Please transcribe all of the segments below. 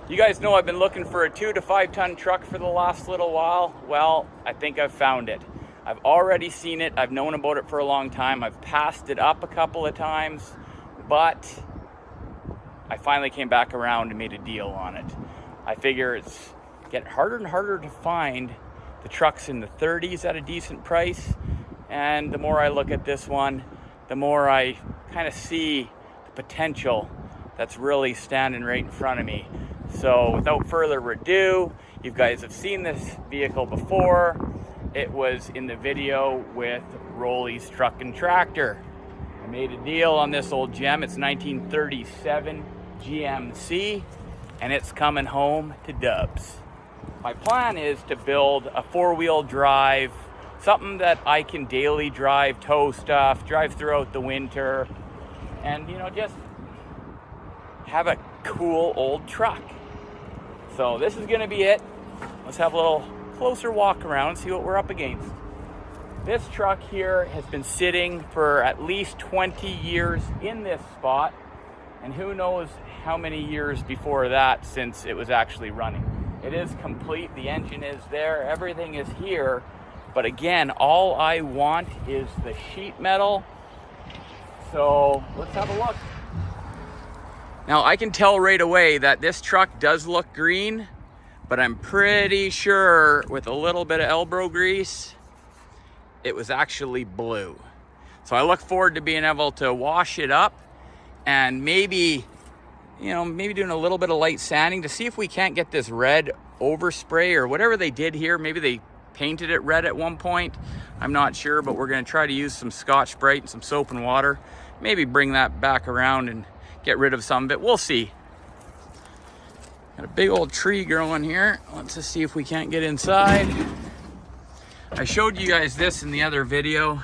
You guys know I've been looking for a 2 to 5 ton truck for the last little while. Well, I think I've found it. I've already seen it. I've known about it for a long time. I've passed it up a couple of times, but I finally came back around and made a deal on it. I figure it's getting harder and harder to find the trucks in the 30s at a decent price. And the more I look at this one, the more I kind of see the potential that's really standing right in front of me. So without further ado, you guys have seen this vehicle before. It was in the video with Rolly's Truck and Tractor. I made a deal on this old gem. It's 1937 GMC, and it's coming home to Dubs. My plan is to build a 4-wheel drive, something that I can daily drive, tow stuff, drive throughout the winter, and just have a cool old truck. So this is gonna be it. Let's have a little closer walk around, see what we're up against. This truck here has been sitting for at least 20 years in this spot, and who knows how many years before that since it was actually running. It is complete, the engine is there, everything is here, but again, all I want is the sheet metal. So let's have a look. Now I can tell right away that this truck does look green, but I'm pretty sure with a little bit of elbow grease, it was actually blue. So I look forward to being able to wash it up and maybe doing a little bit of light sanding to see if we can't get this red overspray or whatever they did here. Maybe they painted it red at one point. I'm not sure, but we're gonna try to use some Scotch-Brite and some soap and water. Maybe bring that back around and get rid of some of it. We'll see. Got a big old tree growing here. Let's just see if we can't get inside. I showed you guys this in the other video,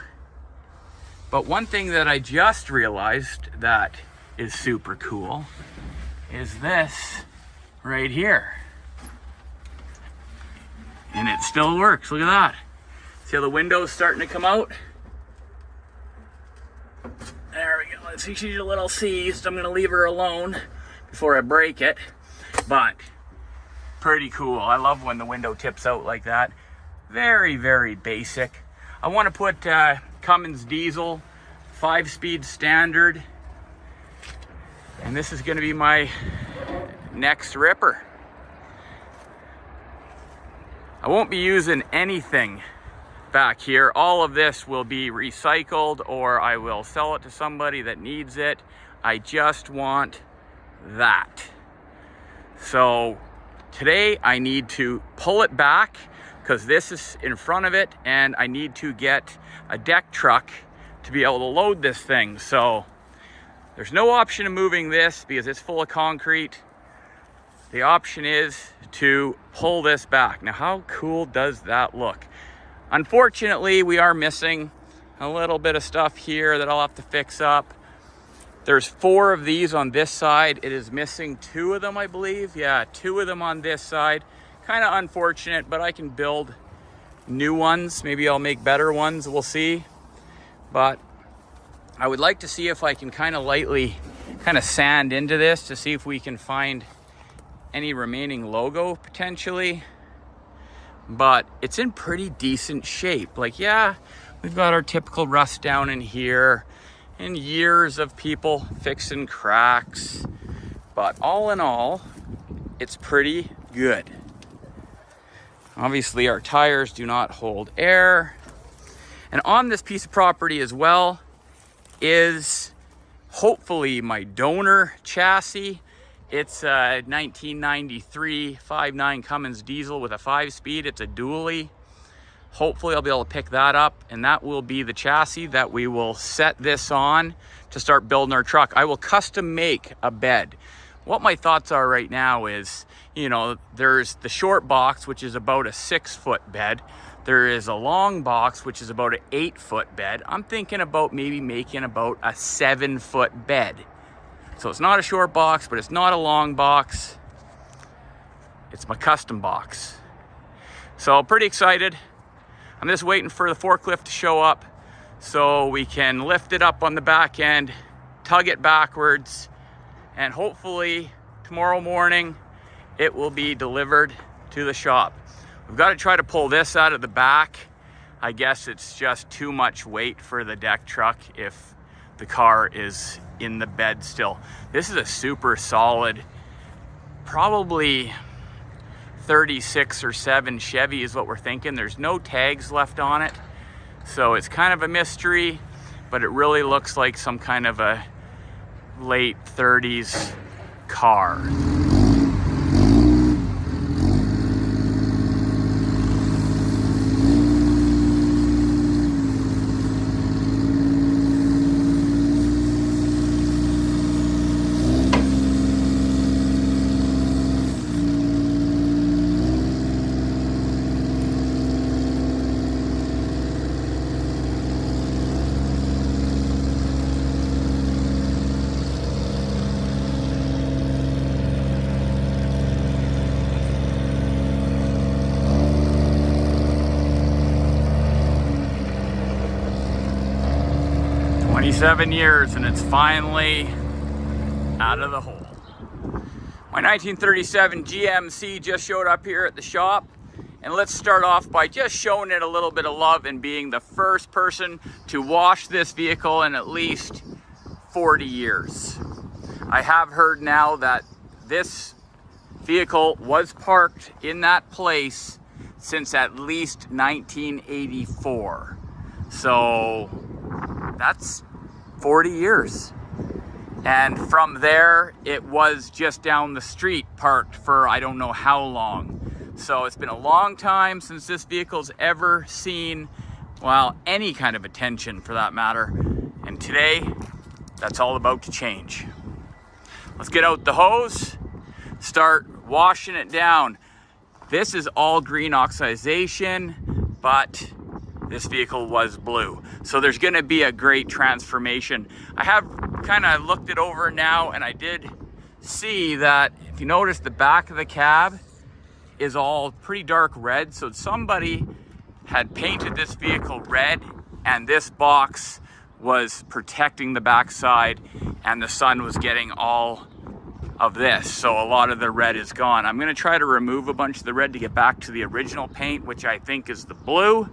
but one thing that I just realized that is super cool is this right here. And it still works. Look at that. See how the window's starting to come out? There we go. Let's see, she's a little seized. I'm gonna leave her alone before I break it. But pretty cool. I love when the window tips out like that. Very, very basic. I want to put Cummins diesel, 5-speed standard. And this is gonna be my next ripper. I won't be using anything back here. All of this will be recycled, or I will sell it to somebody that needs it. I just want that. So today I need to pull it back because this is in front of it, and I need to get a deck truck to be able to load this thing. So there's no option of moving this because it's full of concrete. The option is to pull this back. Now, how cool does that look? Unfortunately, we are missing a little bit of stuff here that I'll have to fix up. There's 4 of these on this side. It is missing 2 of them, I believe. Yeah, 2 of them on this side. Kind of unfortunate, but I can build new ones. Maybe I'll make better ones, we'll see. But I would like to see if I can kind of lightly sand into this to see if we can find any remaining logo potentially. But it's in pretty decent shape. Like, yeah, we've got our typical rust down in here and years of people fixing cracks, but all in all, it's pretty good. Obviously, our tires do not hold air. And on this piece of property as well is hopefully my donor chassis. It's a 1993 5.9 Cummins diesel with a 5-speed. It's a dually. Hopefully I'll be able to pick that up, and that will be the chassis that we will set this on to start building our truck. I will custom make a bed. What my thoughts are right now is, there's the short box, which is about a 6-foot bed. There is a long box, which is about an 8-foot bed. I'm thinking about maybe making about a 7-foot bed. So it's not a short box, but it's not a long box. It's my custom box. So pretty excited. I'm just waiting for the forklift to show up so we can lift it up on the back end, tug it backwards, and hopefully tomorrow morning it will be delivered to the shop. We've got to try to pull this out of the back. I guess it's just too much weight for the deck truck if the car is in the bed still. This is a super solid, probably 36 or 7 Chevy is what we're thinking. There's no tags left on it, so it's kind of a mystery, but it really looks like some kind of a late 30s car. 27 years and it's finally out of the hole. My 1937 GMC just showed up here at the shop, and let's start off by just showing it a little bit of love and being the first person to wash this vehicle in at least 40 years. I have heard now that this vehicle was parked in that place since at least 1984. So that's 40 years. And from there, it was just down the street parked for I don't know how long. So it's been a long time since this vehicle's ever seen, well, any kind of attention for that matter. And today, that's all about to change. Let's get out the hose, start washing it down. This is all green oxidization, but this vehicle was blue. So there's gonna be a great transformation. I have kind of looked it over now, and I did see that if you notice, the back of the cab is all pretty dark red. So somebody had painted this vehicle red, and this box was protecting the backside, and the sun was getting all of this. So a lot of the red is gone. I'm gonna try to remove a bunch of the red to get back to the original paint, which I think is the blue.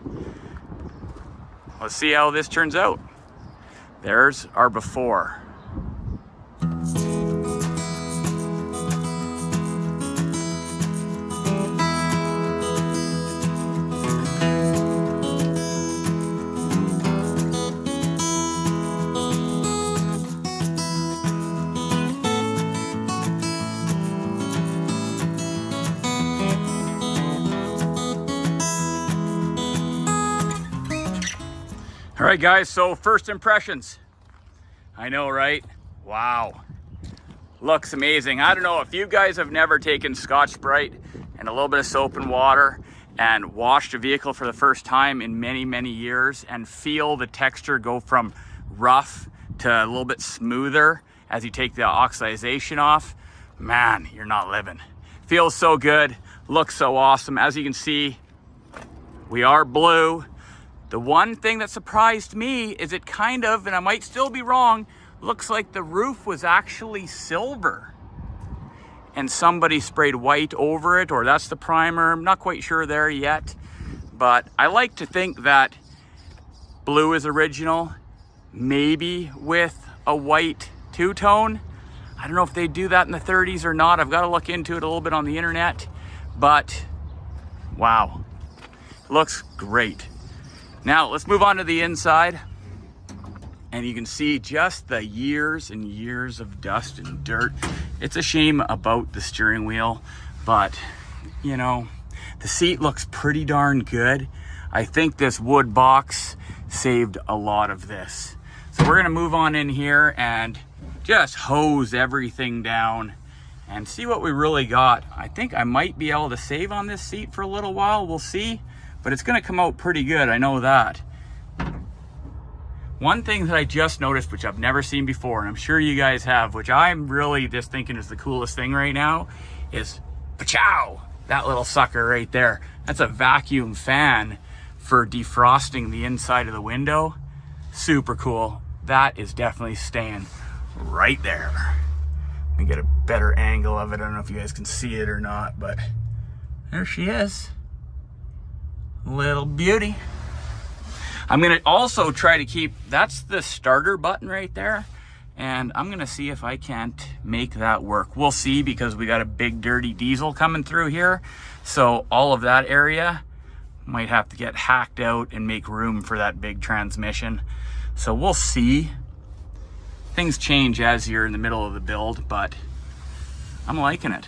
Let's see how this turns out. There's our before. All right, guys, so first impressions. I know, right? Wow, looks amazing. I don't know if you guys have never taken Scotch-Brite and a little bit of soap and water and washed a vehicle for the first time in many, many years and feel the texture go from rough to a little bit smoother as you take the oxidization off. Man, you're not living. Feels so good, looks so awesome. As you can see, we are blue. The one thing that surprised me is it kind of, and I might still be wrong, looks like the roof was actually silver and somebody sprayed white over it, or that's the primer. I'm not quite sure there yet, but I like to think that blue is original, maybe with a white two-tone. I don't know if they do that in the 30s or not. I've got to look into it a little bit on the internet, but wow, looks great. Now let's move on to the inside, and you can see just the years and years of dust and dirt. It's a shame about the steering wheel, but you know, the seat looks pretty darn good. I think this wood box saved a lot of this. So we're gonna move on in here and just hose everything down and see what we really got. I think I might be able to save on this seat for a little while, we'll see. But it's gonna come out pretty good, I know that. One thing that I just noticed, which I've never seen before, and I'm sure you guys have, which I'm really just thinking is the coolest thing right now, is pa-chow, that little sucker right there. That's a vacuum fan for defrosting the inside of the window. Super cool. That is definitely staying right there. me get a better angle of it. I don't know if you guys can see it or not, but there she is. Little beauty. I'm gonna also try to keep, that's the starter button right there, and I'm gonna see if I can't make that work. We'll see, because we got a big dirty diesel coming through here, so all of that area might have to get hacked out and make room for that big transmission. So we'll see. Things change as you're in the middle of the build, but I'm liking it.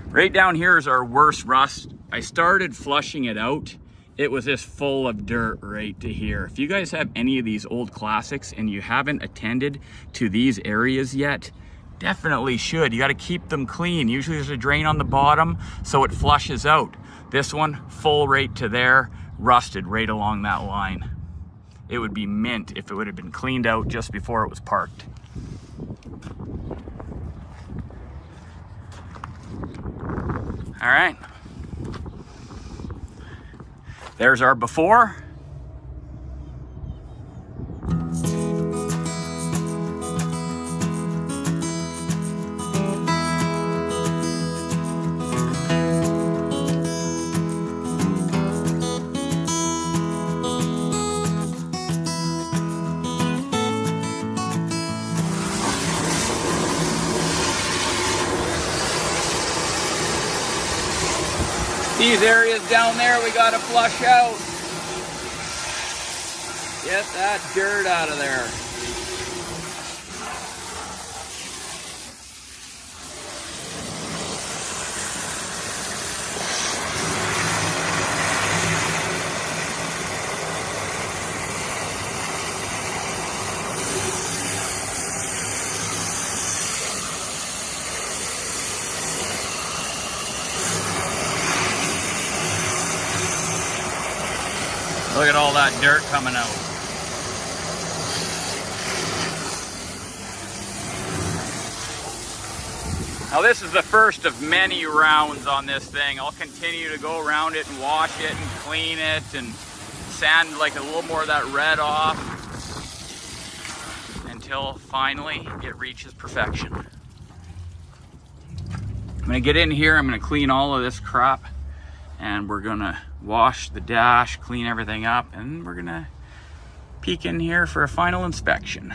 Right down here is our worst rust. I started flushing it out. It was just full of dirt right to here. If you guys have any of these old classics and you haven't attended to these areas yet, definitely should. You got to keep them clean. Usually there's a drain on the bottom, so it flushes out. This one, full right to there, rusted right along that line. It would be mint if it would have been cleaned out just before it was parked. All right. There's our before. These areas down there we gotta flush out. Get that dirt out of there. Look at all that dirt coming out. Now this is the first of many rounds on this thing. I'll continue to go around it and wash it and clean it and sand like a little more of that red off until finally it reaches perfection. I'm gonna get in here, I'm gonna clean all of this crap, and we're gonna wash the dash, clean everything up, and we're gonna peek in here for a final inspection.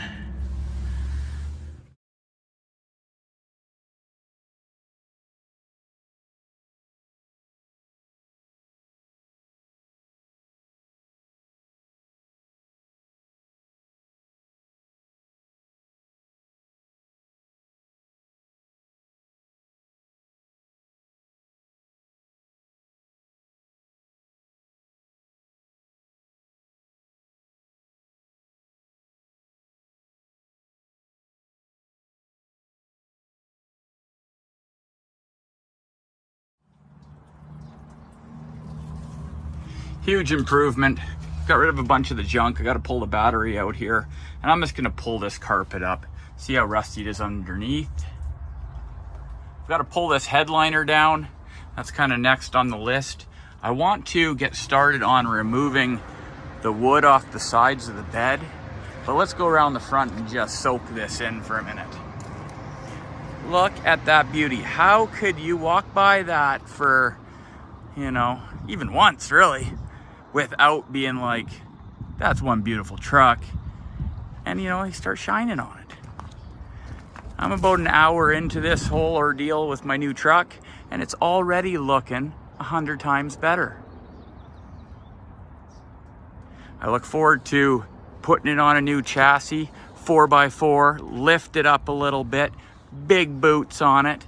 Huge improvement. Got rid of a bunch of the junk. I got to pull the battery out here, and I'm just going to pull this carpet up. See how rusty it is underneath. I've got to pull this headliner down. That's kind of next on the list. I want to get started on removing the wood off the sides of the bed, but let's go around the front and just soak this in for a minute. Look at that beauty. How could you walk by that for, you know, even once really, without being like, that's one beautiful truck, and you know, you start shining on it. I'm about an hour into this whole ordeal with my new truck, and it's already looking 100 times better. I look forward to putting it on a new chassis, 4x4, lift it up a little bit, big boots on it,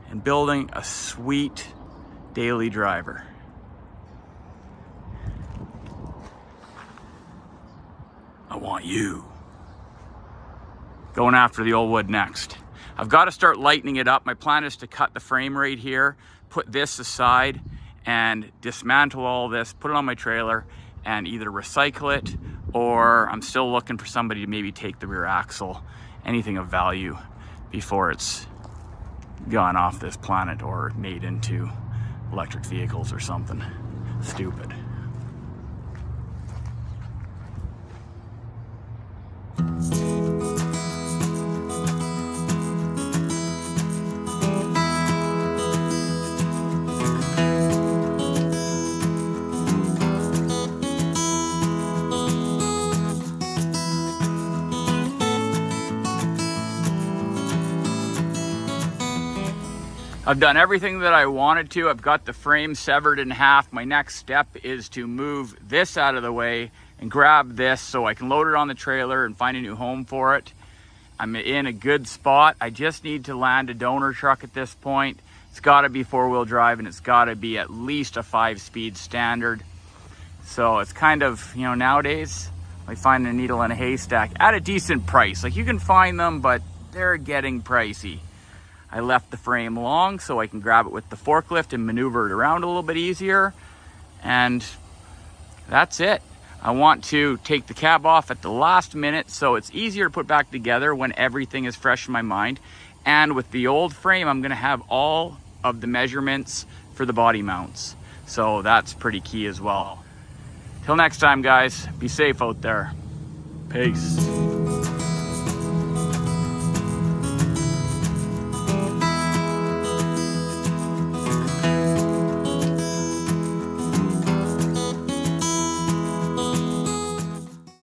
and building a sweet daily driver. I want you. Going after the old wood next. I've got to start lightening it up. My plan is to cut the frame right here, put this aside, and dismantle all this, put it on my trailer, and either recycle it, or I'm still looking for somebody to maybe take the rear axle, anything of value, before it's gone off this planet or made into electric vehicles or something stupid. I've done everything that I wanted to. I've got the frame severed in half. My next step is to move this out of the way and grab this so I can load it on the trailer and find a new home for it. I'm in a good spot. I just need to land a donor truck at this point. It's got to be 4-wheel drive, and it's got to be at least a 5-speed standard. So it's kind of, you know, nowadays like finding a needle in a haystack at a decent price. Like, you can find them, but they're getting pricey. I left the frame long so I can grab it with the forklift and maneuver it around a little bit easier. And that's it. I want to take the cab off at the last minute so it's easier to put back together when everything is fresh in my mind. And with the old frame, I'm gonna have all of the measurements for the body mounts. So that's pretty key as well. Till next time, guys, be safe out there. Peace.